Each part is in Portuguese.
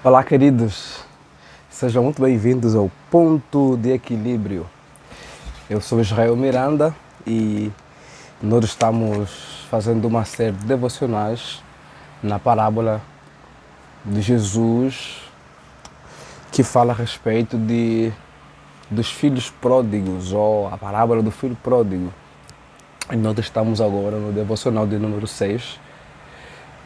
Olá, queridos. Sejam muito bem-vindos ao Ponto de Equilíbrio. Eu sou Israel Miranda e nós estamos fazendo uma série de devocionais na parábola de Jesus que fala a respeito dos filhos pródigos, ou a parábola do filho pródigo. E nós estamos agora no devocional de número 6.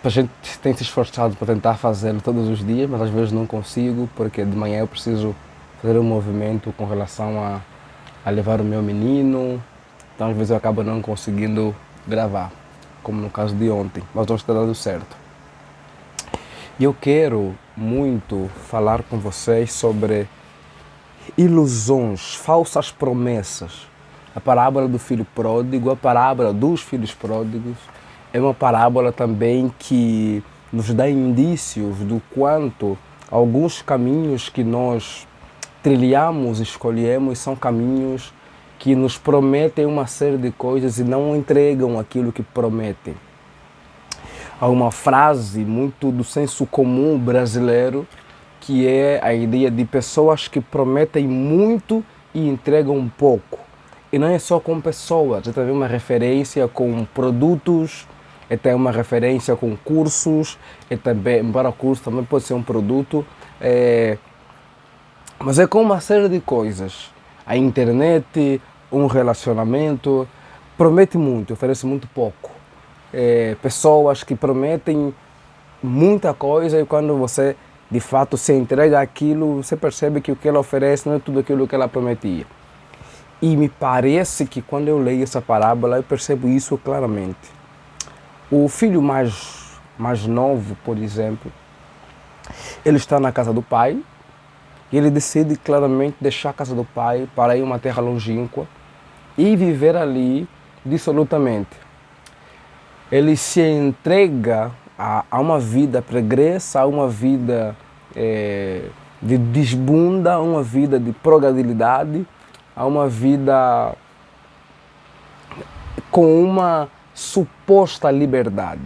A gente tem se esforçado para tentar fazê-lo todos os dias, mas às vezes não consigo, porque de manhã eu preciso fazer um movimento com relação a levar o meu menino, então às vezes eu acabo não conseguindo gravar, como no caso de ontem, mas hoje está dando certo. E eu quero muito falar com vocês sobre ilusões, falsas promessas. A parábola do filho pródigo, a parábola dos filhos pródigos, é uma parábola também que nos dá indícios do quanto alguns caminhos que nós trilhamos, escolhemos, são caminhos que nos prometem uma série de coisas e não entregam aquilo que prometem. Há uma frase muito do senso comum brasileiro que é a ideia de pessoas que prometem muito e entregam pouco. E não é só com pessoas, é também uma referência com produtos, é também uma referência com cursos, é também, embora o curso também pode ser um produto, mas é com uma série de coisas. A internet, um relacionamento, promete muito, oferece muito pouco. Pessoas que prometem muita coisa e quando você de fato se entrega aquilo, você percebe que o que ela oferece não é tudo aquilo que ela prometia. E me parece que quando eu leio essa parábola eu percebo isso claramente. O filho mais novo, por exemplo, ele está na casa do pai e ele decide claramente deixar a casa do pai para ir a uma terra longínqua e viver ali dissolutamente. Ele se entrega a uma vida pregressa, a uma vida de desbunda, a uma vida de prodigalidade, a uma vida com uma suposta liberdade.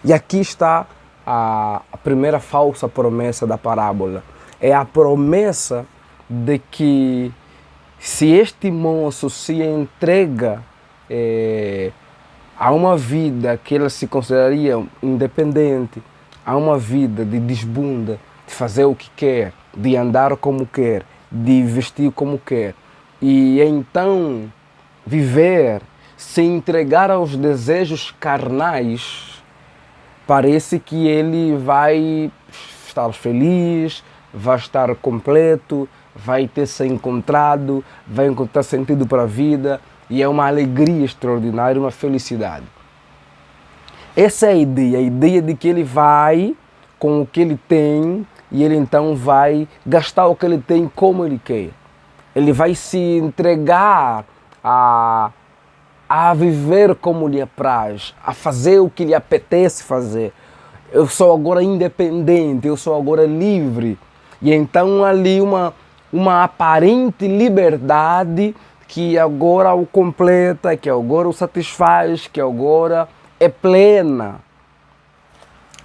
E aqui está a primeira falsa promessa da parábola. É a promessa de que se este moço se entrega a uma vida que ele se consideraria independente, a uma vida de desbunda, de fazer o que quer, de andar como quer, de vestir como quer, e então viver, se entregar aos desejos carnais, parece que ele vai estar feliz, vai estar completo, vai ter se encontrado, vai encontrar sentido para a vida e é uma alegria extraordinária, uma felicidade. Essa é a ideia de que ele vai com o que ele tem e ele então vai gastar o que ele tem como ele quer. Ele vai se entregar a viver como lhe apraz, a fazer o que lhe apetece fazer. Eu sou agora independente, eu sou agora livre. E então ali uma aparente liberdade que agora o completa, que agora o satisfaz, que agora é plena.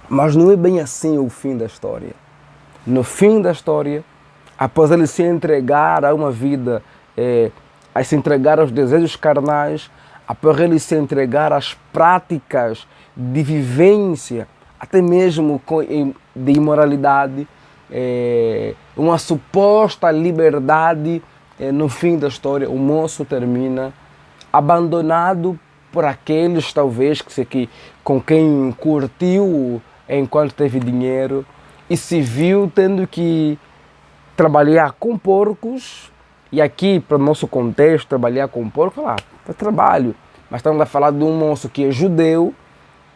Mas não é bem assim o fim da história. No fim da história, após ele se entregar a uma vida, a se entregar aos desejos carnais, após ele se entregar às práticas de vivência, até mesmo de imoralidade, uma suposta liberdade, no fim da história, o moço termina abandonado por aqueles, talvez, com quem curtiu enquanto teve dinheiro e se viu tendo que trabalhar com porcos. E aqui, para o nosso contexto, trabalhar com porco, é trabalho. Mas estamos a falar de um moço que é judeu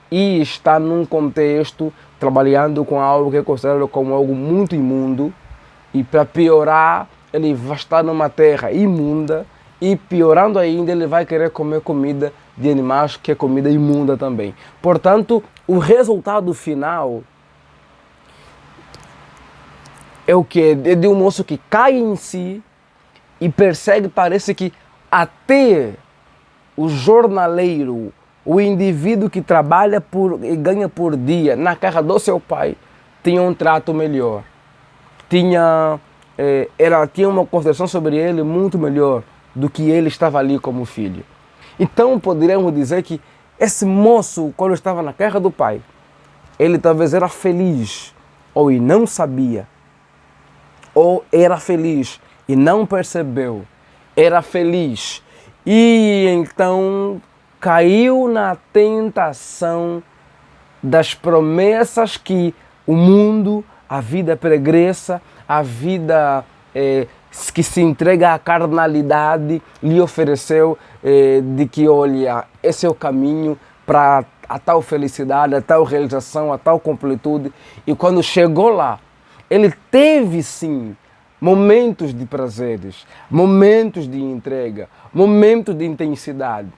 e está num contexto trabalhando com algo que é considerado como algo muito imundo. E para piorar, ele vai estar numa terra imunda e piorando ainda, ele vai querer comer comida de animais que é comida imunda também. Portanto, o resultado final é o que? É de um moço que cai em si e persegue, parece que até o jornaleiro, o indivíduo que trabalha e ganha por dia na casa do seu pai, tinha um trato melhor, tinha uma consideração sobre ele muito melhor do que ele estava ali como filho. Então poderíamos dizer que esse moço, quando estava na casa do pai, ele talvez era feliz, ou e não sabia, ou era feliz e não percebeu, era feliz e então caiu na tentação das promessas que o mundo, a vida pregressa, a vida que se entrega à carnalidade lhe ofereceu, de que, olha, esse é o caminho para a tal felicidade, a tal realização, a tal completude. E quando chegou lá, ele teve sim momentos de prazeres, momentos de entrega, momentos de intensidade,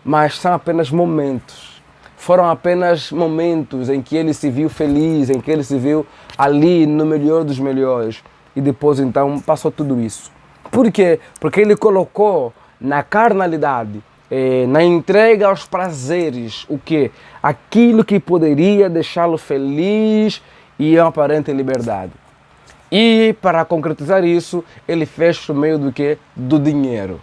mas são apenas momentos. Foram apenas momentos em que ele se viu feliz, em que ele se viu ali no melhor dos melhores. E depois então passou tudo isso. Por quê? Porque ele colocou na carnalidade, na entrega aos prazeres, o quê? Aquilo que poderia deixá-lo feliz e em aparente liberdade. E para concretizar isso, ele fez por meio do quê? Do dinheiro.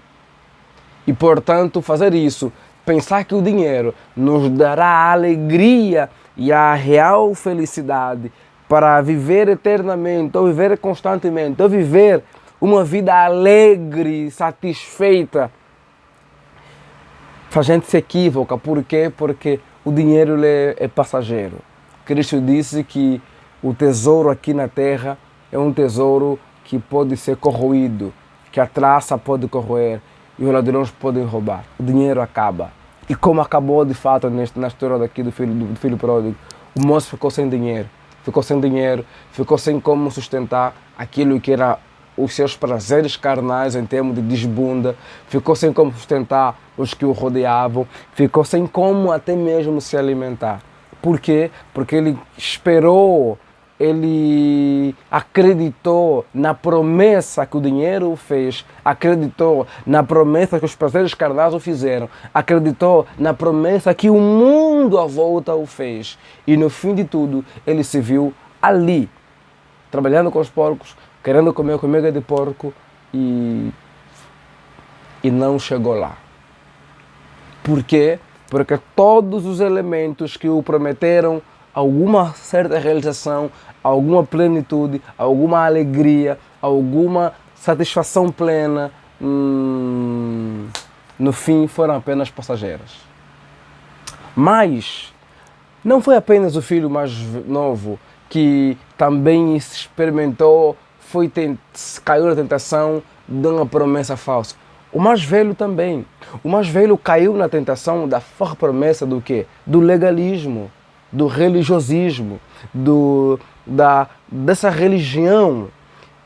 E portanto, fazer isso, pensar que o dinheiro nos dará a alegria e a real felicidade para viver eternamente, ou viver constantemente, ou viver uma vida alegre, satisfeita, faz a gente se equivoca. Por quê? Porque o dinheiro é passageiro. Cristo disse que o tesouro aqui na terra é um tesouro que pode ser corroído, que a traça pode corroer e os ladrões podem roubar. O dinheiro acaba. E como acabou de fato na história daqui do filho pródigo, o moço ficou sem dinheiro, ficou sem como sustentar aquilo que era os seus prazeres carnais em termos de desbunda, ficou sem como sustentar os que o rodeavam, ficou sem como até mesmo se alimentar. Por quê? Porque ele esperou, ele acreditou na promessa que o dinheiro o fez, acreditou na promessa que os prazeres carnais o fizeram, acreditou na promessa que o mundo à volta o fez. E no fim de tudo, ele se viu ali, trabalhando com os porcos, querendo comer comida de porco e não chegou lá. Por quê? Porque todos os elementos que o prometeram alguma certa realização, alguma plenitude, alguma alegria, alguma satisfação plena, no fim foram apenas passageiras. Mas não foi apenas o filho mais novo que também experimentou, caiu na tentação de uma promessa falsa. O mais velho também. O mais velho caiu na tentação da falsa promessa do quê? Do legalismo, do religiosismo, dessa religião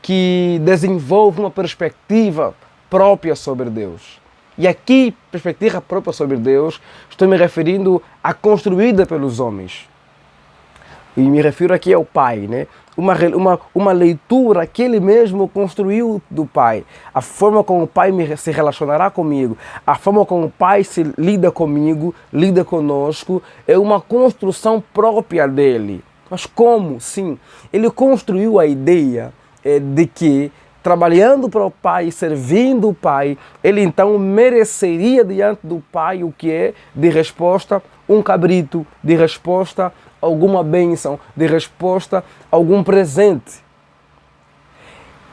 que desenvolve uma perspectiva própria sobre Deus. E aqui, perspectiva própria sobre Deus, estou me referindo à construída pelos homens. E me refiro aqui ao Pai, né? Uma leitura que ele mesmo construiu do Pai. A forma como o Pai se relacionará comigo, a forma como o Pai se lida comigo, lida conosco, é uma construção própria dele. Mas como? Sim, ele construiu a ideia de que, trabalhando para o Pai, servindo o Pai, ele então mereceria diante do Pai o que é de resposta um cabrito, de resposta alguma bênção, de resposta algum presente.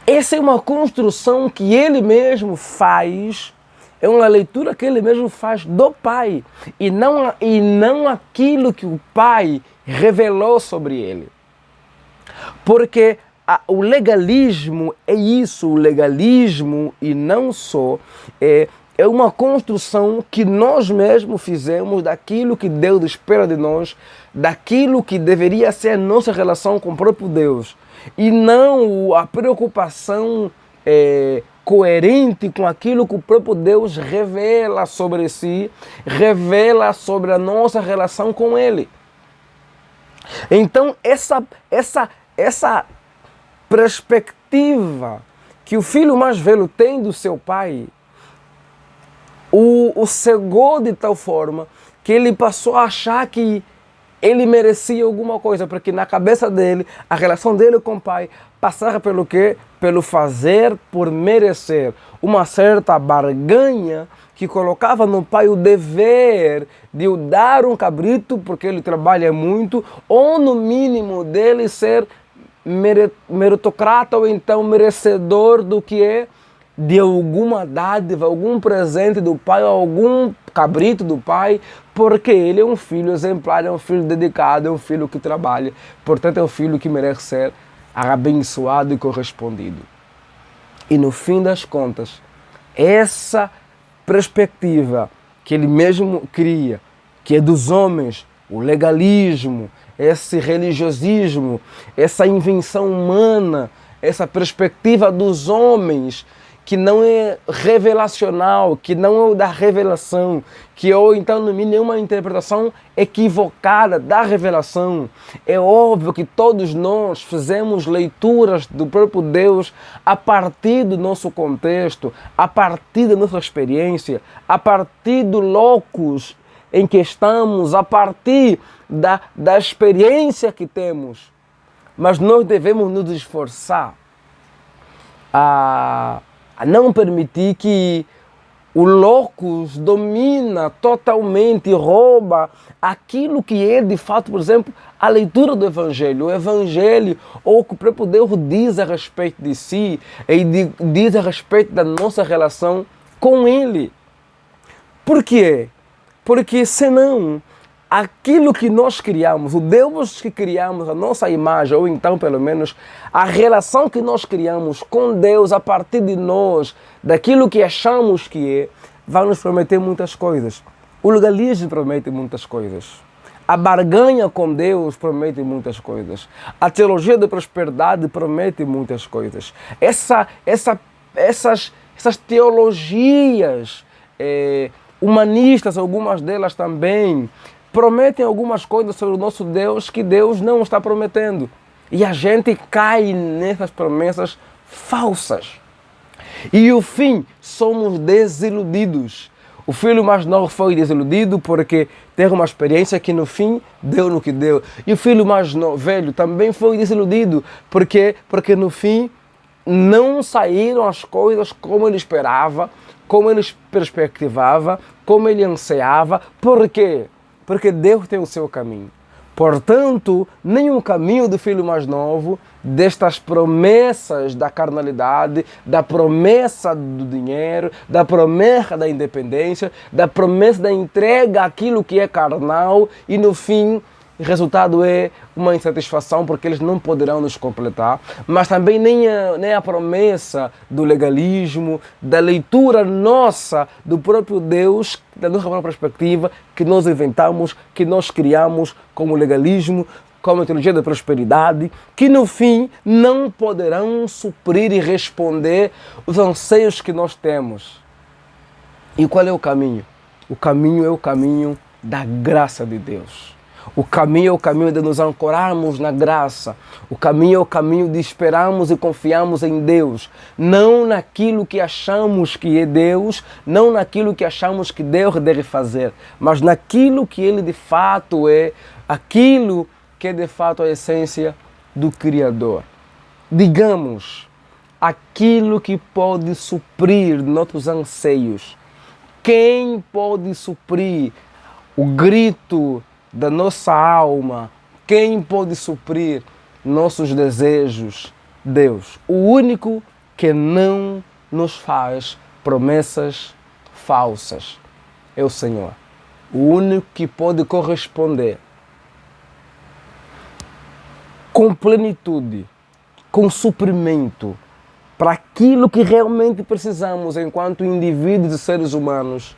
Essa é uma construção que ele mesmo faz, é uma leitura que ele mesmo faz do Pai e não aquilo que o Pai revelou sobre ele. Porque o legalismo é isso, o legalismo e não só é uma construção que nós mesmos fizemos daquilo que Deus espera de nós, daquilo que deveria ser a nossa relação com o próprio Deus, e não a preocupação coerente com aquilo que o próprio Deus revela sobre si, revela sobre a nossa relação com Ele. Então essa perspectiva que o filho mais velho tem do seu pai o cegou de tal forma que ele passou a achar que ele merecia alguma coisa, porque na cabeça dele, a relação dele com o pai passava pelo quê? Pelo fazer por merecer. Uma certa barganha que colocava no pai o dever de o dar um cabrito, porque ele trabalha muito, ou no mínimo dele ser meritocrata ou então merecedor do que é de alguma dádiva, algum presente do pai, ou algum cabrito do pai, porque ele é um filho exemplar, é um filho dedicado, é um filho que trabalha, portanto é um filho que merece ser abençoado e correspondido. E no fim das contas, essa perspectiva que ele mesmo cria, que é dos homens, o legalismo, esse religiosismo, essa invenção humana, essa perspectiva dos homens, que não é revelacional, que não é o da revelação, que ou então no mínimo é uma interpretação equivocada da revelação. É óbvio que todos nós fizemos leituras do próprio Deus a partir do nosso contexto, a partir da nossa experiência, a partir do locus em que estamos, a partir da experiência que temos. Mas nós devemos nos esforçar a não permitir que o locus domina totalmente, rouba aquilo que é de fato, por exemplo, a leitura do Evangelho. O Evangelho, ou o que o próprio Deus diz a respeito de si, e diz a respeito da nossa relação com Ele. Por quê? Porque senão, aquilo que nós criamos, o Deus que criamos, a nossa imagem, ou então pelo menos a relação que nós criamos com Deus a partir de nós, daquilo que achamos que é, vai nos prometer muitas coisas. O legalismo promete muitas coisas. A barganha com Deus promete muitas coisas. A teologia da prosperidade promete muitas coisas. Essas teologias humanistas, algumas delas também, prometem algumas coisas sobre o nosso Deus que Deus não está prometendo. E a gente cai nessas promessas falsas. E o fim, somos desiludidos. O filho mais novo foi desiludido porque teve uma experiência que no fim deu no que deu. E o filho mais velho também foi desiludido porque no fim não saíram as coisas como ele esperava, como ele perspectivava, como ele ansiava. Por quê? Porque Deus tem o seu caminho. Portanto, nem o caminho do filho mais novo, destas promessas da carnalidade, da promessa do dinheiro, da promessa da independência, da promessa da entrega àquilo que é carnal, e no fim o resultado é uma insatisfação porque eles não poderão nos completar, mas também nem a promessa do legalismo, da leitura nossa do próprio Deus, da nossa própria perspectiva, que nós inventamos, que nós criamos como legalismo, como a teologia da prosperidade, que no fim não poderão suprir e responder os anseios que nós temos. E qual é o caminho? O caminho é o caminho da graça de Deus. O caminho é o caminho de nos ancorarmos na graça. O caminho é o caminho de esperarmos e confiarmos em Deus. Não naquilo que achamos que é Deus, não naquilo que achamos que Deus deve fazer, mas naquilo que Ele de fato é, aquilo que é de fato a essência do Criador. Digamos, aquilo que pode suprir nossos anseios. Quem pode suprir o grito da nossa alma? Quem pode suprir nossos desejos? Deus, o único que não nos faz promessas falsas é o Senhor. O único que pode corresponder com plenitude, com suprimento para aquilo que realmente precisamos enquanto indivíduos e seres humanos,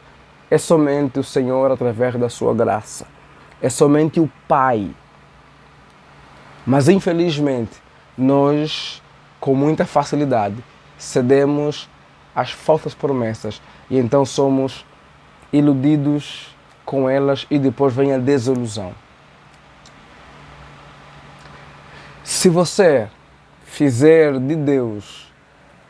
é somente o Senhor através da sua graça. É somente o Pai. Mas infelizmente, nós, com muita facilidade, cedemos às falsas promessas e então somos iludidos com elas e depois vem a desilusão. Se você fizer de Deus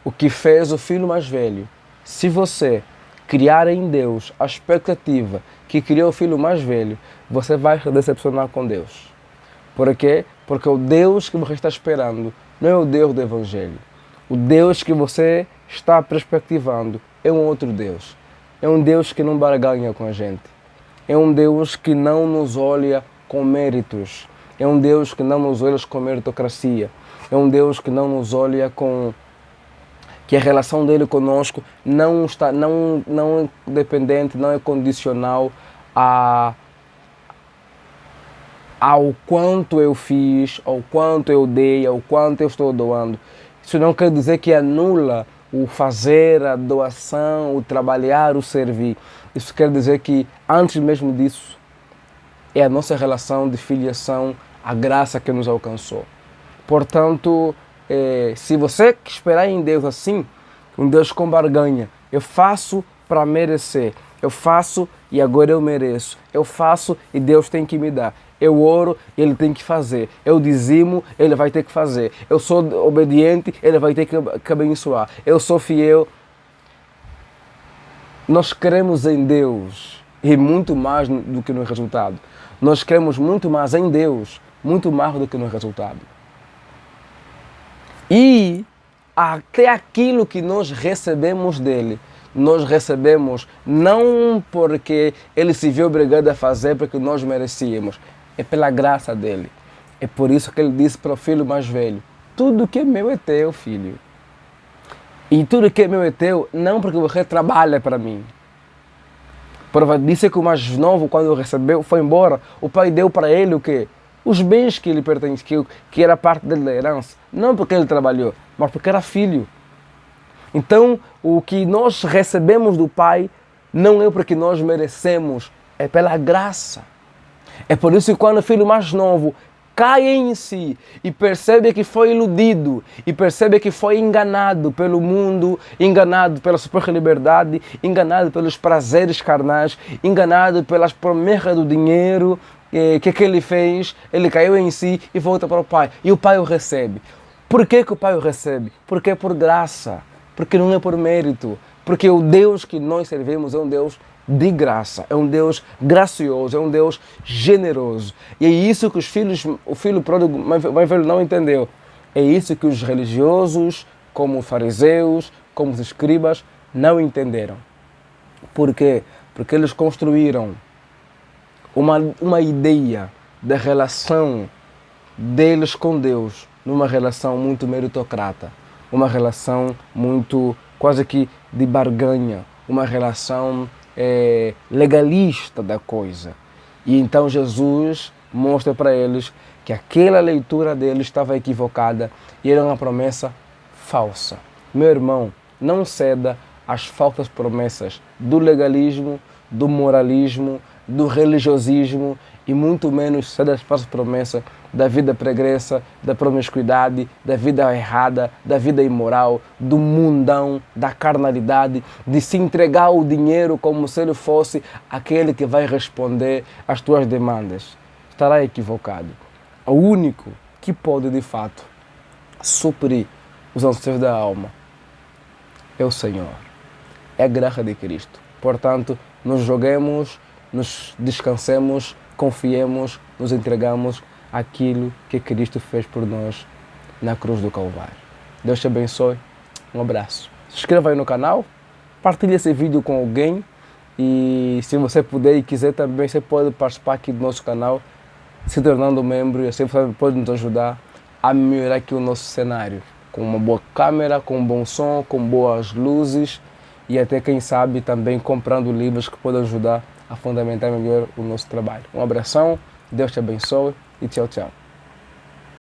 o que fez o filho mais velho, se você criar em Deus a expectativa que criou o filho mais velho, você vai se decepcionar com Deus. Por quê? Porque o Deus que você está esperando não é o Deus do Evangelho. O Deus que você está perspectivando é um outro Deus. É um Deus que não barganha com a gente. É um Deus que não nos olha com méritos. É um Deus que não nos olha com meritocracia. É um Deus que não nos olha com... que a relação dele conosco não é dependente, não é condicional ao quanto eu fiz, ao quanto eu dei, ao quanto eu estou doando. Isso não quer dizer que anula o fazer, a doação, o trabalhar, o servir. Isso quer dizer que, antes mesmo disso, é a nossa relação de filiação, a graça que nos alcançou. Portanto, se você esperar em Deus assim, um Deus com barganha, eu faço para merecer, eu faço e agora eu mereço, eu faço e Deus tem que me dar. Eu oro, Ele tem que fazer. Eu dizimo, Ele vai ter que fazer. Eu sou obediente, Ele vai ter que abençoar. Eu sou fiel. Nós cremos em Deus e muito mais do que no resultado. Nós cremos muito mais em Deus, muito mais do que no resultado. E até aquilo que nós recebemos dele, nós recebemos não porque Ele se viu obrigado a fazer porque nós merecíamos. É pela graça dele. É por isso que ele disse para o filho mais velho: tudo que é meu é teu, filho. E tudo que é meu é teu, não porque você trabalha para mim. Prova disso é que o mais novo, quando recebeu, foi embora. O pai deu para ele o quê? Os bens que ele pertencia, que era parte dele da herança. Não porque ele trabalhou, mas porque era filho. Então, o que nós recebemos do pai não é porque nós merecemos, é pela graça. É por isso que quando o filho mais novo cai em si e percebe que foi iludido, e percebe que foi enganado pelo mundo, enganado pela sua própria liberdade, enganado pelos prazeres carnais, enganado pelas promessas do dinheiro, que ele fez, ele caiu em si e volta para o pai. E o pai o recebe. Por que o pai o recebe? Porque é por graça, porque não é por mérito, porque o Deus que nós servimos é um Deus de graça, é um Deus gracioso, é um Deus generoso. E é isso que o filho pródigo mais velho não entendeu. É isso que os religiosos, como os fariseus, como os escribas, não entenderam. Por quê? Porque eles construíram uma ideia da relação deles com Deus numa relação muito meritocrata, uma relação muito quase que de barganha, uma relação legalista da coisa. E então Jesus mostra para eles que aquela leitura deles estava equivocada e era uma promessa falsa. Meu irmão, não ceda às falsas promessas do legalismo, do moralismo, do religiosismo e muito menos ceda às falsas promessas da vida pregressa, da promiscuidade, da vida errada, da vida imoral, do mundão, da carnalidade, de se entregar o dinheiro como se ele fosse aquele que vai responder às tuas demandas. Estará equivocado. O único que pode, de fato, suprir os anseios da alma é o Senhor. É a graça de Cristo. Portanto, nos joguemos, nos descansemos, confiemos, nos entregamos aquilo que Cristo fez por nós na cruz do Calvário. Deus te abençoe. Um abraço. Se inscreva aí no canal, partilhe esse vídeo com alguém e se você puder e quiser também, você pode participar aqui do nosso canal, se tornando membro e assim você pode nos ajudar a melhorar aqui o nosso cenário, com uma boa câmera, com um bom som, com boas luzes e até quem sabe também comprando livros que podem ajudar a fundamentar melhor o nosso trabalho. Um abração, Deus te abençoe e tchau, tchau.